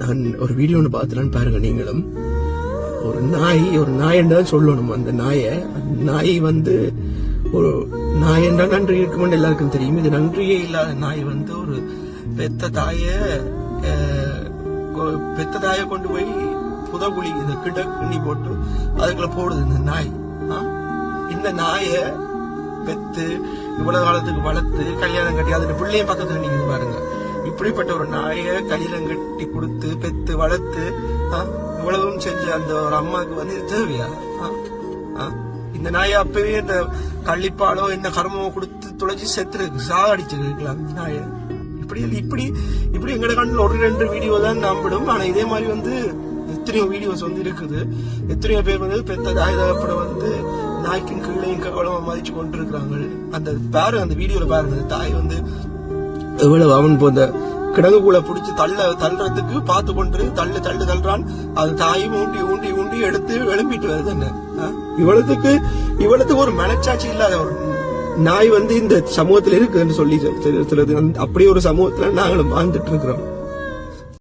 நான் ஒரு வீடியோ ஒன்று பார்த்துலான்னு பாருங்க நீங்களும். ஒரு நாய் தான் சொல்லணும். அந்த நாய் வந்து ஒரு நாய் என்றா நன்றி இருக்குமென்னு எல்லாருக்கும் தெரியும். இது நன்றியே இல்லாத நாய் வந்து ஒரு பெத்த தாய கொண்டு போய் புதகுழி இந்த கிண்ணி போட்டு அதுக்குள்ள போடுது இந்த நாய். இந்த நாய பெத்து இவ்வளவு காலத்துக்கு வளர்த்து கல்யாணம் கட்டி அதுல பிள்ளைய பக்கத்துல நீங்க பாருங்க. இப்படிப்பட்ட ஒரு நாய கல்யாணம் கட்டி கொடுத்து பெத்து வளர்த்து இவ்வளவும் செஞ்ச அந்த ஒரு அம்மாவுக்கு வந்து இது தேவையா? இந்த நாயை அப்பவே இந்த கள்ளிப்பாலோ இந்த கர்மமோ கொடுத்து துளைச்சி செத்துருக்கு, சாகடிச்சிருக்கலாம் இந்த நாய. இப்படி எங்கட கண்ணில் ஒரு 2 வீடியோ தான் நம்பிடும். ஆனா இதே மாதிரி வந்து எத்தனையோ வீடியோஸ் வந்து இருக்குது. எத்தனையோ பேர் வந்து பெத்த தாய் தகப்பட வந்து நாய்க்கும் கிள்ளையும் கவலமா மதிச்சு கொண்டு இருக்கிறாங்க. அந்த வீடியோல பாருங்க, தாய் வந்து எவ்வளவு அவன் போந்த கிடங்குக்குள்ள பிடிச்சி தள்ளுறதுக்கு பார்த்து கொண்டு தள்ளுறான். அது தாயும் ஊண்டி எடுத்து எழும்பிட்டு வருது. என்ன இவ்வளவுக்கு ஒரு மனச்சாட்சி இல்லாத ஒரு நாய் வந்து இந்த சமூகத்துல இருக்குன்னு சொல்லி சொல்லுது. அப்படியே ஒரு சமூகத்துல நாங்களும் வாழ்ந்துட்டு இருக்கிறோம்.